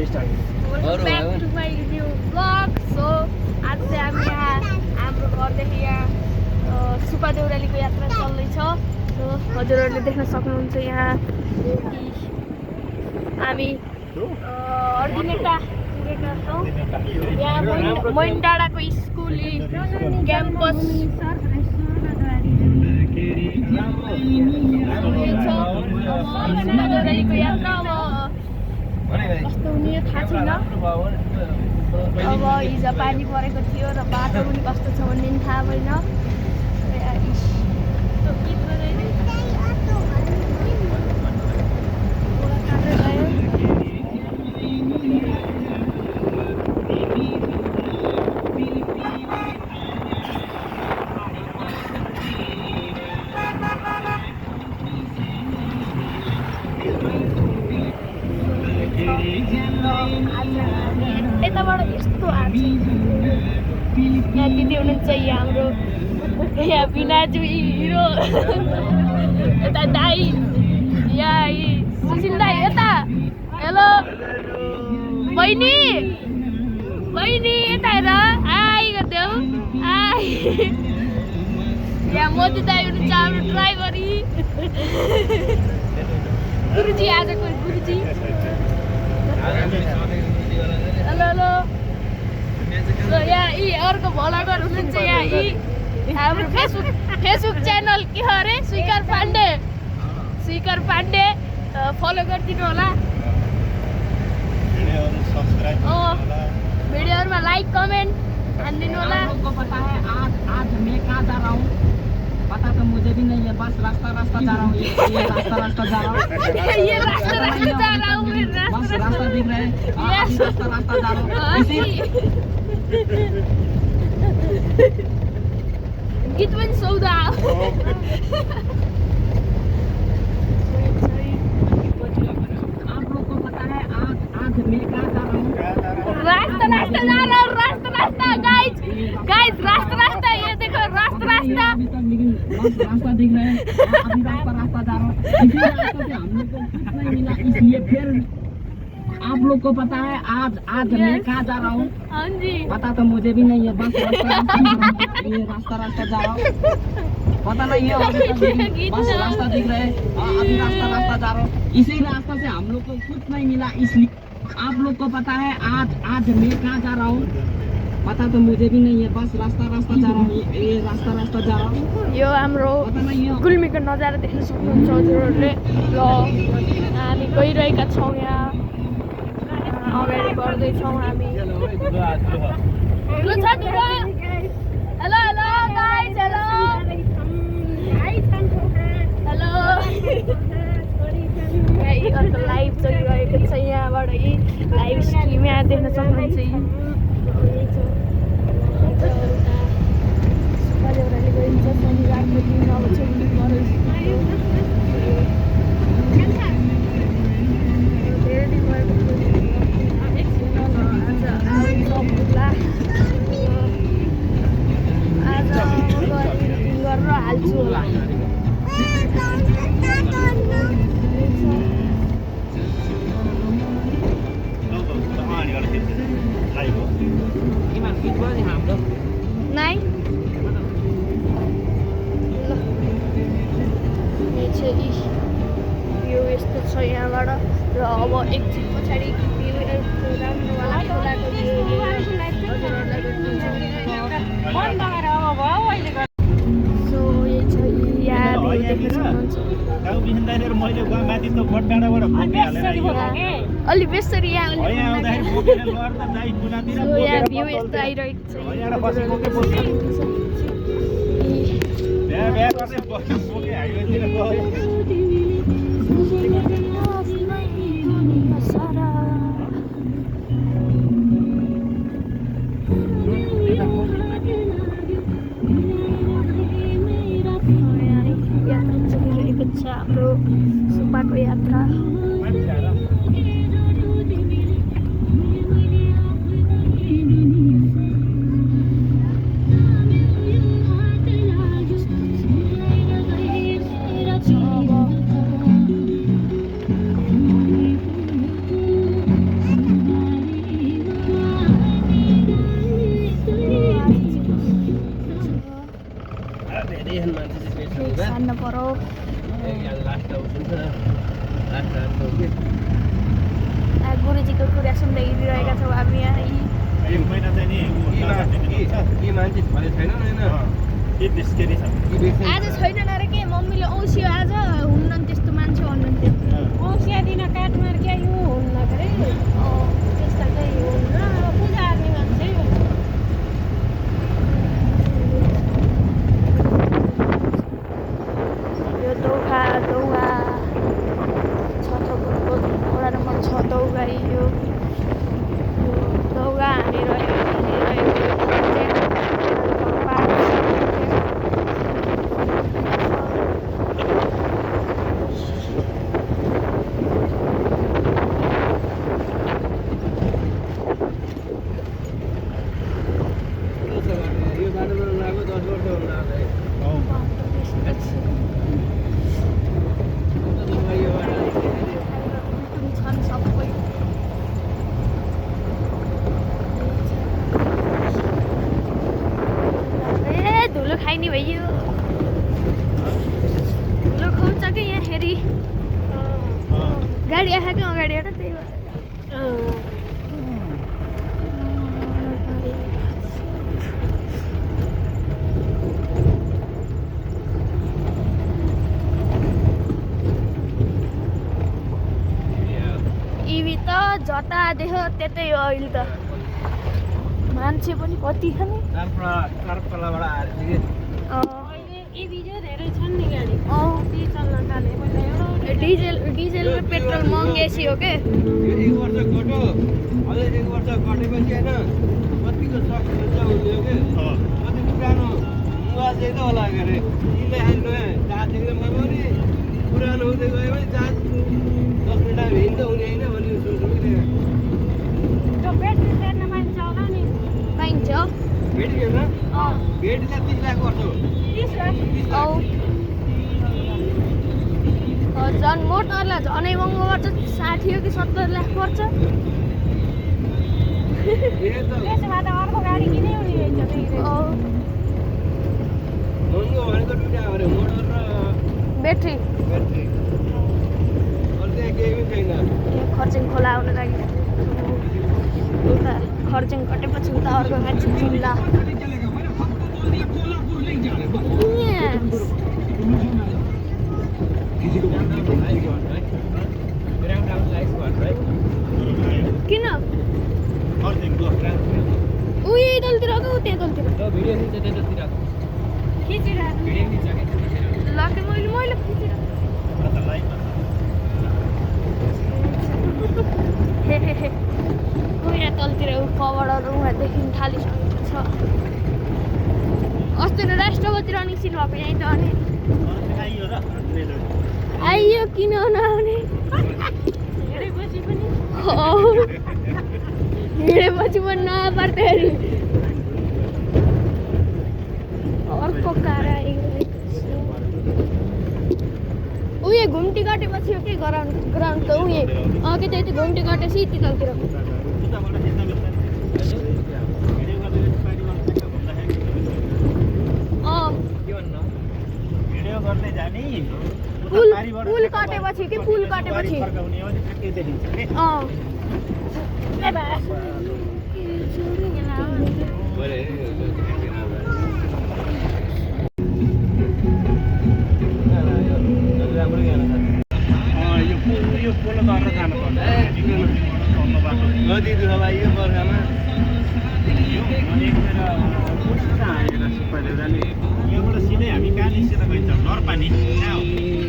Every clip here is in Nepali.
back to my new vlog. So आज चाहिँ हामी यहाँ हाम्रो घरदेखि यहाँ सुपा देउरालीको यात्रा चल्दैछ। सो हजुरहरूले देख्न सक्नुहुन्छ यहाँ हामी अर्दिनेटा छौँ। यहाँ मैन डाँडाको स्कुल क्याम्पस देउरालीको यात्रा अब कस्तो हुने थाहा छैन। अब हिजो पानी परेको थियो र बाटो पनि कस्तो छ भन्ने पनि थाहा भएन। यताबाट यस्तो आएको छ। यहाँ दिदी हुनुहुन्छ यहाँ हाम्रो यहाँ बिनाजु हिरो यता दाई यहाँ सुशील दाई यता हेलो बहिनी यता हेर आइ गरिदेऊ आइ। यहाँ मोदी दाई हुनुहुन्छ हाम्रो ड्राइभर गुरुजी आजको गुरुजी। हेलो हेलो यहाँ अर्को भलागर हुनुहुन्छ यहाँ हाम्रो फेसबुक च्यानल के हो अरे स्वीकार पाण्डे फलो गरिदिनु होला। भिडियोहरुमा लाइक कमेन्ट हानिदिनु होला। आज मैं कहाँ जा रहा हूँ पता तो मुझे भी नहीं है, बस रास्ता जा रहा हूँ। ये रास्ता जा रहा हूँ। ये रास्ता जा रहा हूँ। बस रास्ता दिख रहा है। रास्ता जा रहा हूँ। गीत पनि सौदा आप लोग को पता है आज मैं कहाँ जा रहा हूँ। रास्ता जा रहा हूँ। रास्ता गाइस रास्ता ये देखो रास्ता अभी तक लेकिन बस रास्ता दिख रहा है। अभी रास्ता जा रहा हूँ। इसी रास्ते से हम लोग को कुछ नहीं मिला, इसलिए फिर आप लोग को पता है आज मैं कहाँ जा रहा हूँ। हाँ जी पता तो मुझे भी नहीं है, बस रास्ता जा रहा हूँ। पता नहीं है बस रास्ता दिख रहा है। अभी रास्ता जा रहा हूँ। इसी रास्ते से हम लोग को कुछ नहीं मिला, इसलिए आप लोग को पता है आज मैं कहाँ जा रहा हूँ। पता तो मुझे भी नहीं है, बस रास्ता जा रहा हूँ। ये रास्ता जा रहा हूँ। यो हाम्रो गुल्मीको नजारा देख्न सक्नुहुन्छ हजुरहरूले। र हामी गइरहेका छौँ यहाँ अगाडि बढ्दैछौँ हामी। हेलो गाइस हेलो अर्को लाइभ चलिरहेको छ यहाँबाट लाइभ स्ट्रिम यहाँ देख्न सक्नुहुन्छ। देउराली गइन्छ शनिबारको दिन अब चाहिँ आज गरेर हाल्छु होला। यो यस्तो छ यहाँबाट र अब एकछिन पछाडि राम्रोवाला खोलाको सो यही छ यहाँ देख्न सक्नुहुन्छ। अलि बेसरी यहाँ भ्यू यस्तो आइरहेको छ। यात्रा चलिरहेको छ हाम्रो सुपाको यात्रा। कुरा सुन्दै हिँडिरहेका छौँ हामी यहाँ यी एक महिना चाहिँ नि यी मान्छे छले छैन हैन के निस्केरी छ आज छैनन् अरे के मम्मीले औँसियो आज हुन्नन् त्यस्तो मान्छे भन्नुहुन्थ्यो औँसिया दिन काठमार क्या यो हुन्न के अरे त्यस्ता चाहिँ हुन्न पूजा गर्ने मान्छे यो दौहा छ थोकको वडा नम्बर 6 दौगा यो दौगा यो बाटोमा लागो 10 वर्ष होला छन् सबै धुलो खाइने भयो धुलो खुवाउँछ कि यहाँ फेरि गाडी आएको अगाडिबाट त्यही भएर इभी त जता देख्यो त्यतै हो अहिले त मान्छे पनि कति छ नि कार्पलाबाट आएर कि अहिले इभी चाहिँ धेरै छन् नि गाडी ती चल्न थाले पहिला एउटा डिजेल र पेट्रोल महँगेसी हो के यो 1 वर्ष कट्यो अझै 1 वर्ष कटेपछि हैन कतिको सक हुन्छ उसले के कति पुरानो मुवा चाहिँ त होला के अरे यिनले हाल्नु चार्ज एकदम पनि पुरानो हुँदै गयो भने चार्ज 10 मिनेट हिँड्दा हुने हैन भन्ने सोच्नु कि त्यो ब्याट्री फेर्न मान्छे होला नि पाइन्छ भेट हेर्न भेटले 30 लाख पर्छ 30 लाख औ झन् मोटरलाई झनै महँगो पर्छ 60 हो कि 70 लाख पर्छ त्यसो भए त अर्को गाडी किनै हुने रहेछ फेरि महँगो भनेको दुईटा हो अरे मोटर र ब्याट्री ब्याट्री अरू चाहिँ केही पनि छैन खर्चिङ खोला आउन लागि उता खर्चिङ कटेपछि उता अर्को मान्छे जिल्ला किन उयो दलतिर गयो त्यहाँ दलतिर खिचिरहेको लके मैले खिचेर उयो तलतिर कभरहरू उहाँ देखिन थालिसकेको छ अस्ति न राष्ट्रपति रनिङ सिट भएको यहीँ त अनि आइयो किन नआउने हेरेपछि पनि हिँडेपछि पनि नपर्दाखेरि अर्को कार उयो घुम्टी काटेपछि हो कि ग्राउन्ड त उयो के त्यति घुम्टी काटेपछि यति तलतिर भिडियो गर्दै जाने पुल काटेपछि कि पुल काटेपछि यो पोलो गरेर जानुपर्छ नदी दुःख यो बर्खामा यहाँबाट सिधै हामी कहाँ निस्केर गइन्छ नरपानी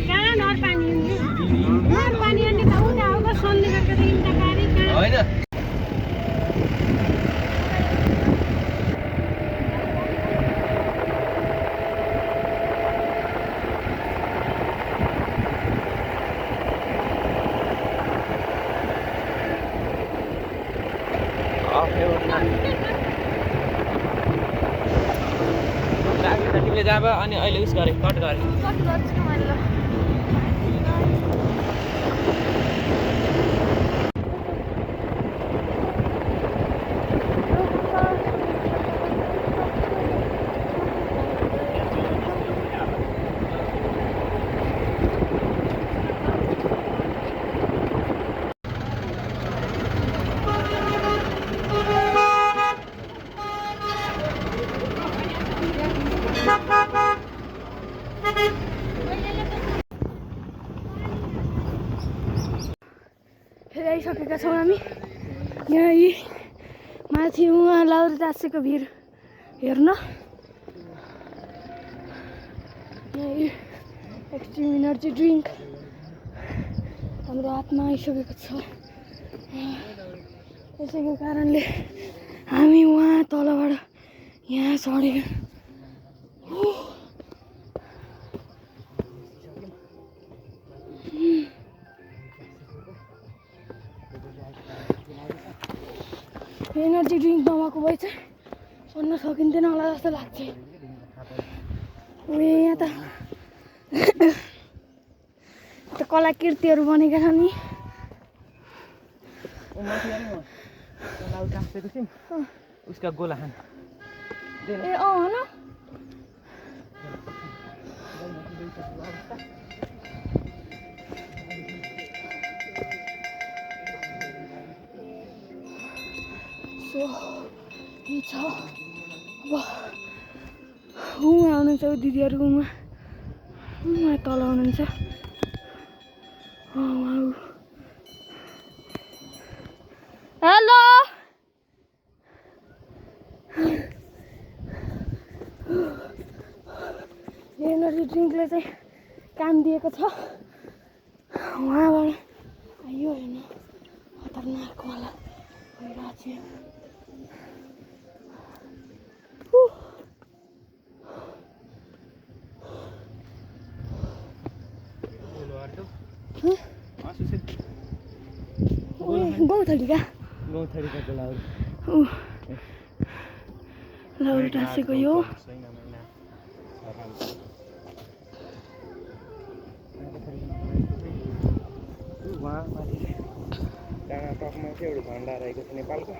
कहाँ नरपानी नरपानी अनि त उता आउँदा सन्देशको तिनवटा गाडी कहाँ होइन तिमीले जाब अनि अहिले उस गरे कट गरे कट गर्छु नि मैले ल छौँ हामी यहाँ यी माथि उहाँ लाउरे टाँसेको भिर हेर्न यहाँ यी एक्सट्रिम इनर्जी ड्रिङ्क हाम्रो हातमा आइसकेको छ त्यसैको कारणले हामी उहाँ तलबाट यहाँ चढेको एनर्जी ड्रिङ्क नभएको भए चाहिँ सन्न सकिन्थेन होला जस्तो लाग्छ यहाँ त कलाकृतिहरू बनेका छन् नि उसका गोला खान ए हो न सो के छ अब उहाँ हुनुहुन्छ दिदीहरू उहाँ तल हुनुहुन्छ हेलो एनर्जी ड्रिङ्कले चाहिँ काम दिएको छ उहाँबाट आयो हेर्नु खतरनाक वाला भइरहेको छ गौथलीका लाउरे टाँसेको यो भण्डार रहेको छ नेपालको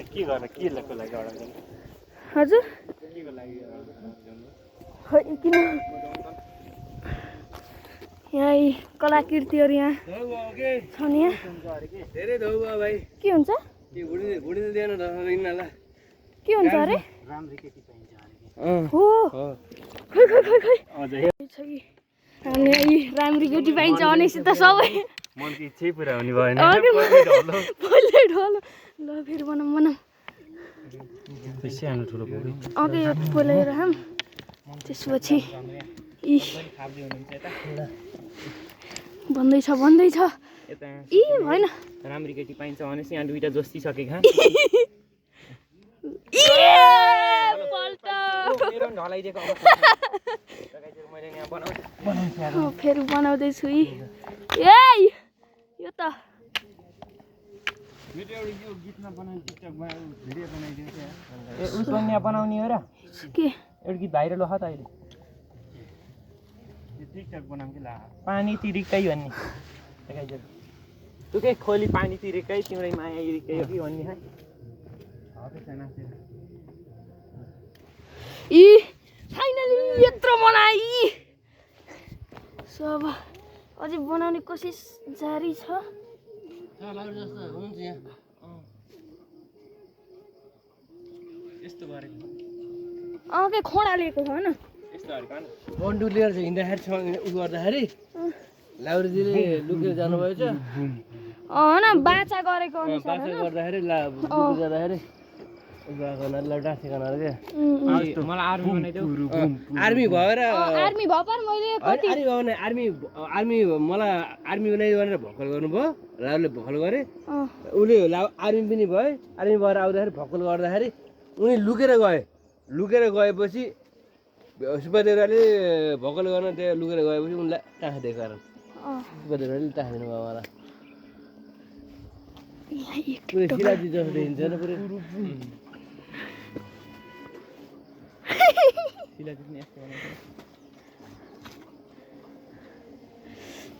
के गर्न के लागि अडाउँदैन हजुर केको लागि किन यहाँ यी कलाकृतिहरू यहाँ छन् यहाँ धेरै धौ भयो भाइ के हुन्छ भुडिँदै दिएन के हुन्छ अरे राम्री केटी पाइन्छ हो खै खै खै खै छ कि हामीले यी राम्री केटी पाइन्छ भनेपछि त सबै मनको इच्छै पुरा हुने भएन पहिल्यै ढलो ल फेरि बनाऊँ सानो ठुलो पुग्यो अघि यो पहिल्यै राम त्यसपछि यी भन्दैछ यी भएन राम्री केटी पाइन्छ भनेपछि यहाँ दुईटा जोस्ती सकेका फेरि बनाउँदैछु यी ए यो त उसमा यहाँ बनाउने हो र के एउटा गीत भाइरल हो त अहिले पानी तिरिकै भन्ने तुकै खोली पानी तिरेकै तिम्रै माया इरिकै हो कि भन्ने है यी फाइनली यत्रो बनाई सो अब अझै बनाउने कोसिस जारी छ के खोडा लिएको छ होइन बन्डु लिएर चाहिँ हिँड्दाखेरि उ गर्दाखेरि लाउरीजीले लुकेर जानुभएछ होइन बाचा गरेको अनुसार गर्दाखेरि जाँदाखेरि आर्मी भएर आर्मी भयो पर मैले आर्मी मलाई आर्मी बनाइदियो भनेर भक्कल गर्नुभयो राहुलले भक्कल गरे उसले आर्मी पनि भयो आर्मी भएर आउँदाखेरि भक्कल गर्दाखेरि उनी लुकेर गएपछि सुब्बादेउराले भक्कल गर्न त्यहाँ लुकेर गएपछि उनलाई टाँसिदिएको कारण सुब्बादेउराले टाँसिदिनु भयो मलाई पुरै शिलाजी जस्तो देखिन्छ नि पुरै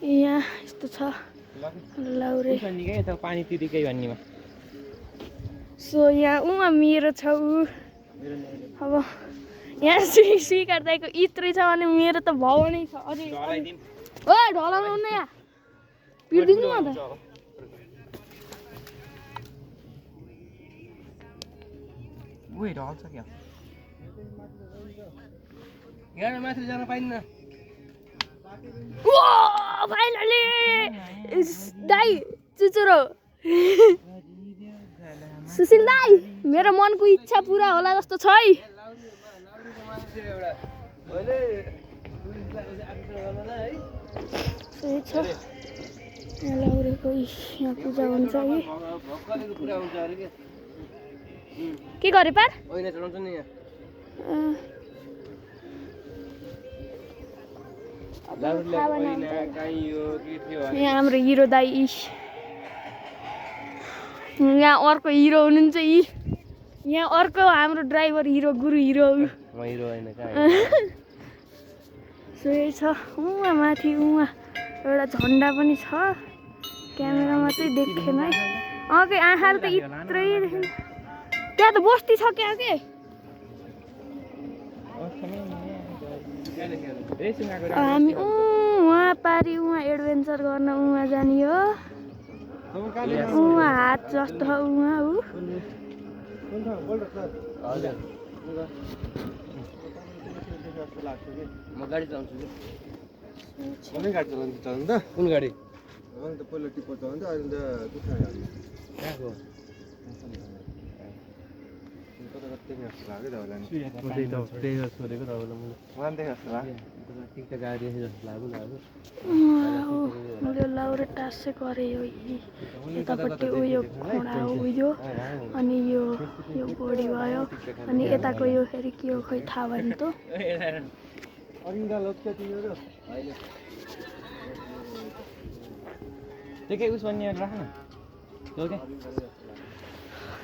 यहाँ यस्तो छ लाउरे पानी तिरेकै भन्नेमा सो यहाँ उहाँ मेरो छ अब यहाँ स्वीकार दाइको इत्रै छ भने मेरो त भाउ नै छ अझै ओ ढलाउनु न यहाँ पिर्दिनु न त यहाँ माथि जान पाइन्न फाइनली दाइ चुचुरो सुशील दाइ मेरो मनको इच्छा पुरा होला जस्तो छ है त्यही छ यहाँ लाउरेको यहाँ पूजा हुन्छ है के गरे पार यहाँ हाम्रो हिरो दाइ यहाँ अर्को हिरो हुनुहुन्छ यहाँ अर्को हाम्रो ड्राइभर हिरो गुरु हिरो सो यही छ उहाँ माथि उहाँ एउटा झन्डा पनि छ क्यामेरामा चाहिँ देखेन है अघि आँखाले त यत्रै देखेन त्यहाँ त बस्ती छ क्या के हामी उहाँ पारि उहाँ एडभेन्चर गर्न उहाँ जाने हो उहाँ हात जस्तो उहाँ ऊ म गाडी चलाउँछु कुनै गाडी चलाउनु त कुन गाडी अनि त पहिला टिप्पर चलाउँछ अहिले त कुठा कहाँको लाउरे टाँसे गऱ्यो यतापट्टि उयो खोडा हो उयो अनि यो बडी भयो अनि यताको यो फेरि के हो खै थाहा भएन त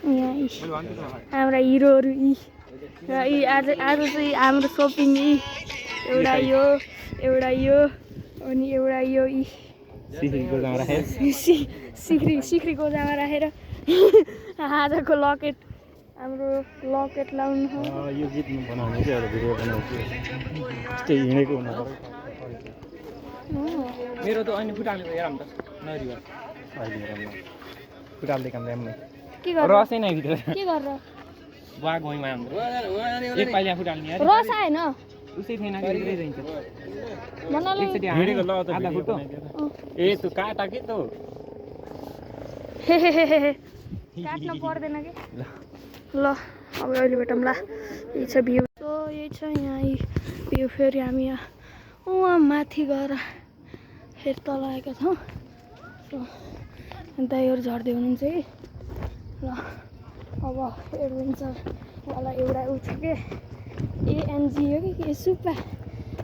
यहाँ हाम्रा हिरोहरू र आज चाहिँ हाम्रो सपिङ एउटा यो अनि एउटा यो सिक्री गोजामा राखेर आजको लकेट हाम्रो लकेट लाउनु हो यो गीत बनाउने चाहिँ एउटा भिडियो बनाउँछु त्यस्तै हिँडेको मेरो त अनि फुटालेको हेरौँ त नरिवर फुटाल्दै काम राम्रो के गरेर रसै नै भित्र के गरेर बुवा गइमा हाम्रो एक पाइला फुटाल्ने यार रस आएन उसै थिएन कि भित्रै रहन्छ भन्नाले एकचोटि हिँडेको ल त आधा फुटो ए तँ काटा के त काट्न पर्दैन कि ल अब अहिले भेटौँ ल यही छ भ्यू सो यही छ यहाँ भ्यू फेरि हामी यहाँ उहाँ माथि गएर फेरि तल आएका छौँ सो दाइहरू झर्दै हुनुहुन्छ है ल अब एडभेन्चरवाला एउटा ऊ छ के एएनजी हो कि सुप्पा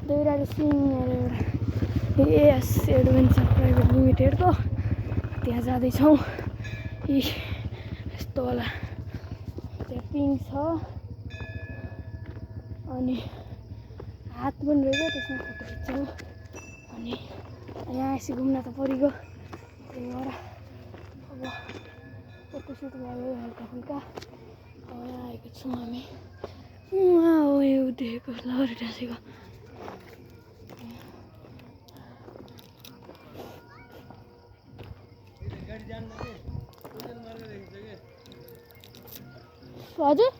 दोहोऱ्याएर सिङहरू एउटा एएस एडभेन्चर प्राइभेट लिमिटेडको त्यहाँ जाँदैछौँ यस्तो होला त्यहाँ पिङ छ अनि हात पनि रहेछ त्यसमा फोटो खिच्छौँ अनि यहाँ यसो घुम्न त परिगयो त्यही भएर अब फोटोसुट भयो हल्का फुल्का यहाँ आएको छौँ हामी उहाँ हो यो देखेको लहरी टाँसेको हजुर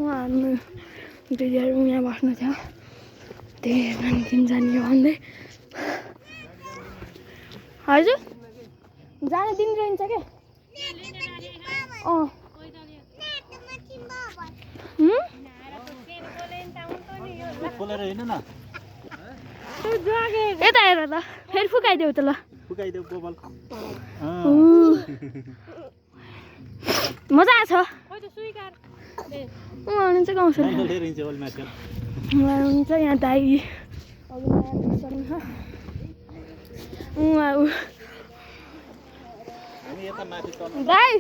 हाम्रो दिदीहरू यहाँ बस्नु थियो त्यही नानी जाने हो भन्दै हजुर जाने दिन रहन्छ क्या यता हेर त फेरि फुकाइदेऊ त ल फुकाइदेऊ बोबल मजा आएछ हुनुहुन्छ गाउँछ हुनुहुन्छ यहाँ दाइ दाइ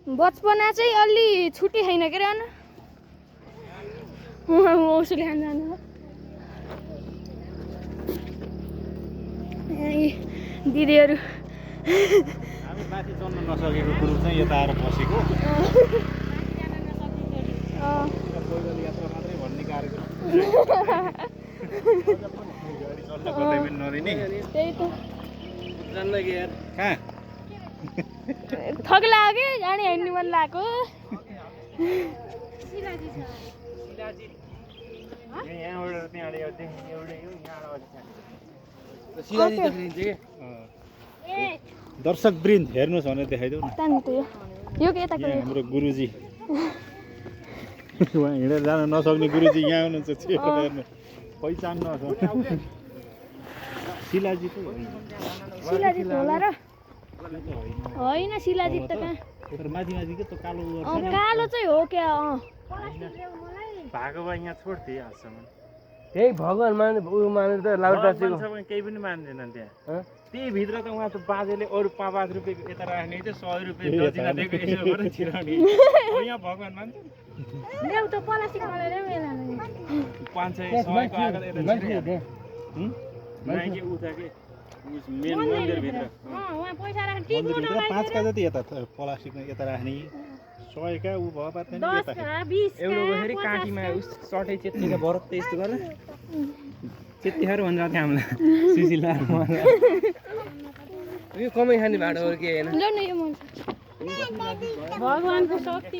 बचपना चाहिँ अलि छुट्टी छैन के रहन औषधी खान जानु दिदीहरू हामी माथि चढ्न नसकेको कुरो चाहिँ यता आएर बसेको पैदल यात्रा मात्रै भन्ने कार्यक्रम गाडी चढ्न कतै पनि नदिने त्यही त कहाँ थक लाग्यो जाने हिँड्नु मन लाग्यो शिलाजी छ यहाँबाट त्यहाँबाट एउटै हो यहाँबाट शिलाजी देखिन्छ कि ए दर्शक वृन्द हेर्नुहोस् भनेर देखाइदेऊ न त्यहाँ त यो के यताको यहाँ हाम्रो गुरुजी उहाँ हिँडेर जान नसक्ने गुरुजी यहाँ हुनुहुन्छ छेउमा हेर्नु पहिचान नसक्ने शिलाजित होइन शिलाजित होला र होइन शिलाजित त कहाँ तर माथि माथि के त कालो कालो चाहिँ हो क्या भएको भए यहाँ छोड्थे आजसम्म त्यही भगवान माने उ मानेर त लाउटासीको केही पनि मान्दैनन् त्यहाँ त्यही भित्र त उहाँ त बाजेले अरू 5 रुपियाँको यता राख्ने चाहिँ 100 रुपियाँ दक्षिणा दिएको यसो गरेर छिराउने यहाँ भगवान मान्छ ल्याउ त पलासी खलेर मेला 500 100 को आगर यता छिराइहाल्छ माइके उता के मेन मन्दिरभित्र उहाँ पैसा राख्नु टिप्नु मन्दिरभित्र 5 का जति यता प्लास्टिकमा यता राख्ने 100 का उ भयो पात्ने नि यता 20 एउटा गएर काँटीमा उस चटै चेत्तीका बरत त्यस्तो गरेर चेत्तीहरू भनेर थियो हामीलाई सुशीला यो कमै खाने भाडो हो कि हैन ल्याउ न यो मन भगवानको शक्ति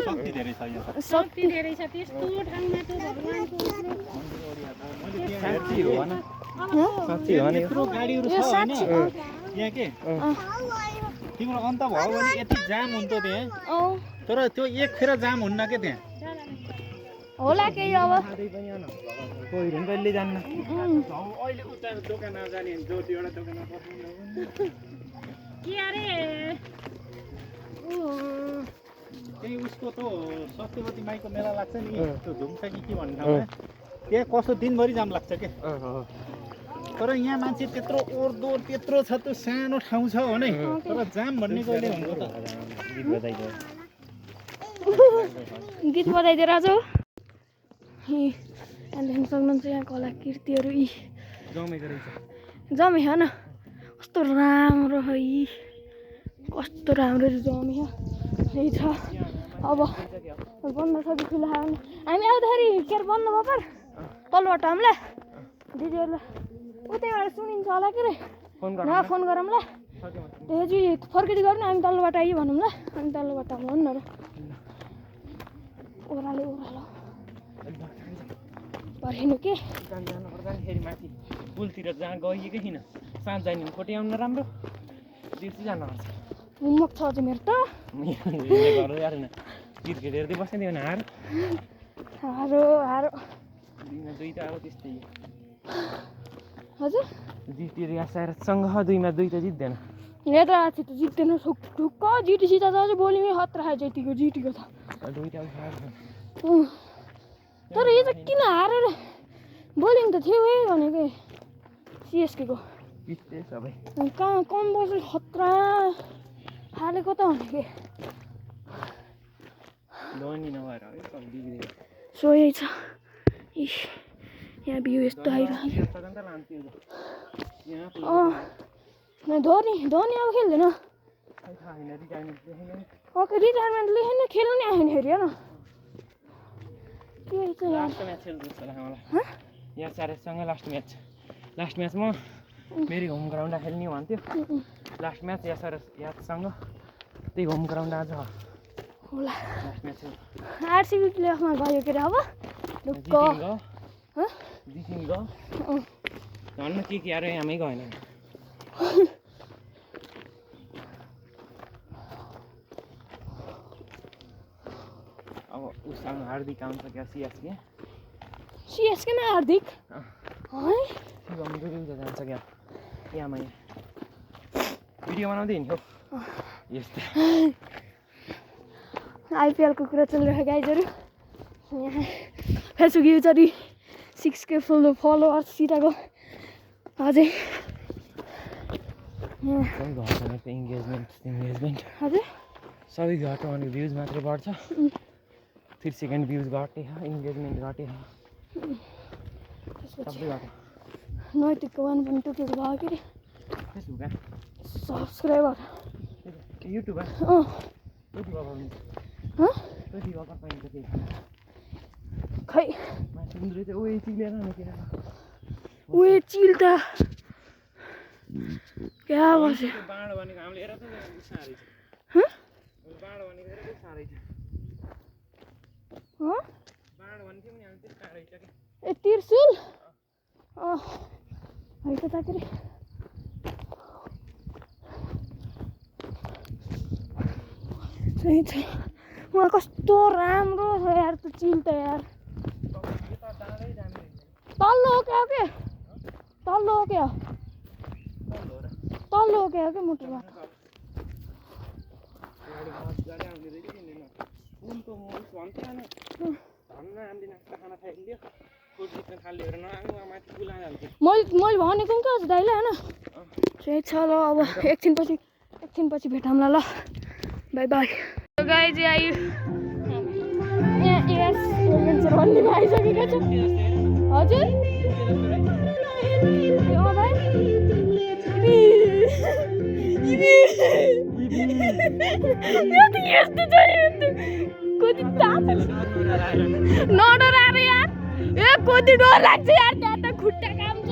शक्ति धेरै छ यहाँ शक्ति धेरै छ त्यस्तो ठाउँमा त भगवानको साँच्ची हो न साँच्ची हो नि यत्रो गाडीहरू छ हैन यहाँ के तिम्रो अन्त भयो भने यति जाम हुन्थ्यो त्यहाँ तर त्यो एक फेर जाम हुन्न के त्यहाँ होला केही अब कोही कहिले जान्न अहिले उता दोकानमा जाने जोटी एउटा दोकानमा पस्नु के अरे त्यही उसको त सत्यवती माईको मेला लाग्छ नि त्यो झुम्सा कि के भन्ने ठाउँमा त्यहाँ कस्तो दिनभरि जाम लाग्छ के तर यहाँ मान्छे त्यत्रो ओरदोर त्यत्रो छ त्यो सानो ठाउँ छ भने तर जाम भन्ने कहिले हुनु त गीत बजाइदिएर आज यहाँ देख्न सक्नुहुन्छ यहाँ कलाकृतिहरू यी जमेको रहेछ जमे हो न कस्तो राम्रो है कस्तो राम्रो जमे यही छ अब बन्द छ कि खुला हामी आउँदाखेरि के अरे बन्द भयो पर तलबाट हामीलाई दिदीहरूलाई उतैबाट सुनिन्छ होला के अरे फोन गरौँ ल त्यसपछि फर्किँदै गरौँ न हामी तल्लोबाट आइयो भनौँ ल हामी तल्लोबाट भनौँ न र ओह्रालो पर्खिनु के जाँदाखेरि माथि पुलतिर जहाँ गइएकै थिएन साँझ जाने कोट्याउन राम्रो दिउँसो जानुपर्छ होमवर्क छ अझै मेरो त गर्दै जाँदैन क्रिकेट हेर्दै बस्ने थियो भने हारो दुईमा दुई त अब त्यस्तै हजुर जितेर यासारसँग दुईमा दुई त जित्दैन नेतासित त जित्दैन ढुक्क जिटीसित त अझै बोलिङै खतरा खायो जतिको जिटीको त दुईटा तर यो चाहिँ किन हारेर बोलिङ त थियो है भनेको सिएसकेको जित्दै सबै कहाँ कम बसेर खतरा हालेको त भनेको धनी नभएर है सब बिग्रियो सो यही छ यहाँ भ्यू यस्तो आइरहेको धोनी अब खेल्दैन ओके रिटायरमेन्ट लेखेन खेल्नु नि आयो नि फेरि होइन के छ लास्ट म्याच खेल्नु जस्तो लाग्यो मलाई यहाँ चारेसँग लास्ट म्याचमा मेरै होम ग्राउन्डमा खेल्ने भन्थ्यो लास्ट म्याच यादसँग त्यही होम ग्राउन्ड आज होला लास्ट म्याच आरसिबी प्लेअफमा गयो के अरे अब ढुक्क जितिङ गयो धन्न के अरे यहाँमै गएन अब उसँग हार्दिक आउँछ क्या सिएसकेमा हार्दिक है शिवम गुरुङ जान्छ क्या यहाँमा भिडियो बनाउँदै हिँड्यो यस्तो आइपिएलको कुरा चलिरहेको गाइजहरू यहाँ फेसबुक युजर 6K फलोवर्स सिटाको अझै इङ्गेजमेन्ट हजुर सबै घट्यो भने भ्युज मात्रै बढ्छ 3 सेकेन्ड भ्युज घट्यो इङ्गेजमेन्ट घट्यो सबै घट्यो नैतिकको 1.2 के भयो के अरे फेसबुक सब्सक्राइबर युट्युब खै उयो चिल त क्या बस्यो बाँड भनेको हामीले हेर त साह्रै छ बाँड भनेको साह्रै छ हँ ए त्रिशुल है त ताकेर सही छ वहाँ कस्तो राम्रो छ यार त्यो चिल त यार तल्लो हो क्या तल्लो हो क्या मोटर बाटो मैले भनेको नि त दाइले होइन सही छ ल अब एकछिनपछि भेटौँला ल बाई बाई गाइज आयो यहाँ एडभेन्चर भन्नेमा आइसकेको छ हजुर भाइ यो त यस्तो छ कति नडराएर यार ए कति डर लाग्छ यार त्यहाँ त खुट्टा काम छ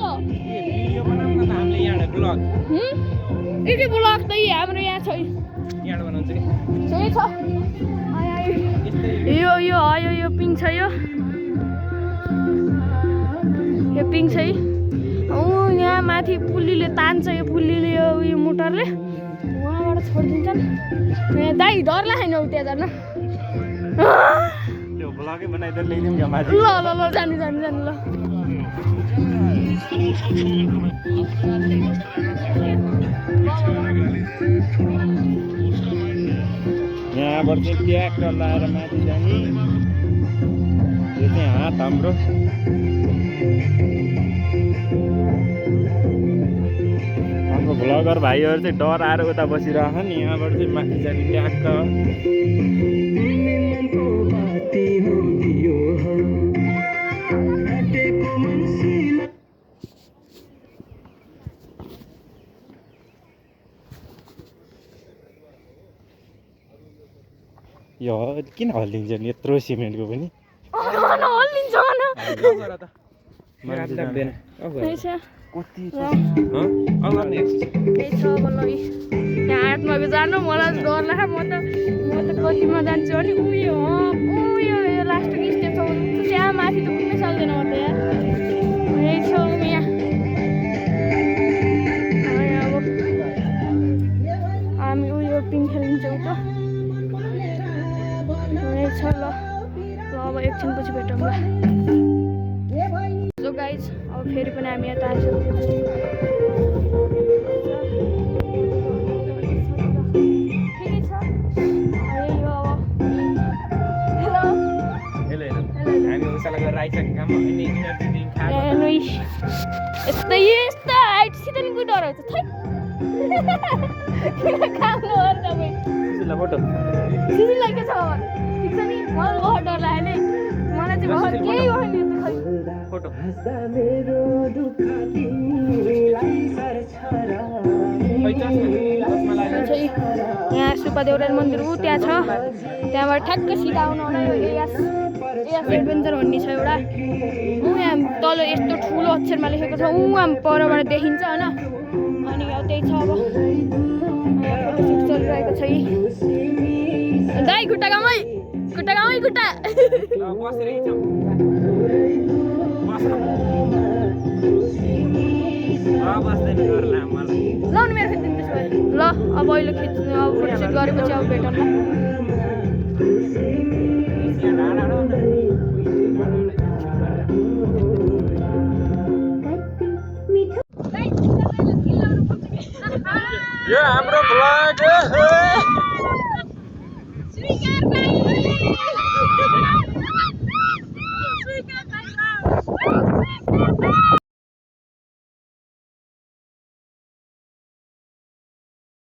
यति ब्लग त हाम्रो यहाँ छ सही छ यो आयो यो पिङ छ यो पिङ छ यहाँ माथि पुल्लीले तान्छ यो पुल्लीले यो मोटरले वहाँबाट छोडिदिन्छन् दाइ डर लाग्यो त्यहाँ जान त्यो ब्लगै बनाइदिएर ल्याइदिउँ क्या माथि ल जानु ल यहाँबाट चाहिँ ट्याक्क लाएर माथि जाने यो चाहिँ हात हाम्रो भ्लगर भाइहरू चाहिँ डर आएर उता बसिरहेको नि यहाँबाट चाहिँ माथि जाने ट्याक्क यो किन हल्लिन्छ नि यत्रो सिमेन्टको पनि हल्लिन्छ यहाँ हातमा जानु मलाई डर लाग्छ म त कतिमा जान्छु अनि उयो लास्टको स्टेप छ त्यहाँ माथि त पुग्नै सक्दैन म त यार यही छ यहाँ अब हामी उयो पिङ खेलिन्छौँ त यही छ ल अब एकछिनपछि भेटौँला सो गाइज अब फेरि पनि हामी यता आइसक्यौँ यस्तो हाइटसित नि कोही डराउँछ थै किन काम नगर तपाईँ सिसीलाई के छ ठिक छ नि मलाई बहुत डर लाग्यो नि मलाई चाहिँ बहुत केही भयो नि फोटो यहाँ सुब्बा देउरा मन्दिर ऊ त्यहाँ छ त्यहाँबाट ठ्याक्क सिधा आउनु होला यो एएस एडभेन्चर भन्ने छ एउटा ऊ यहाँ तल यस्तो ठुलो अक्षरमा लेखेको छ ऊ यहाँ परबाट देखिन्छ होइन अनि अब त्यही छ अब फोटोसुट चलिरहेको छ दाइ खुट्टा गामै खुट्टा लाउनु मेरो खिच्नु त्यसो भए ल अब अहिले खिच्नु अब फोटोसुट गरेपछि अब भेटौँला यो हाम्रो भ्लग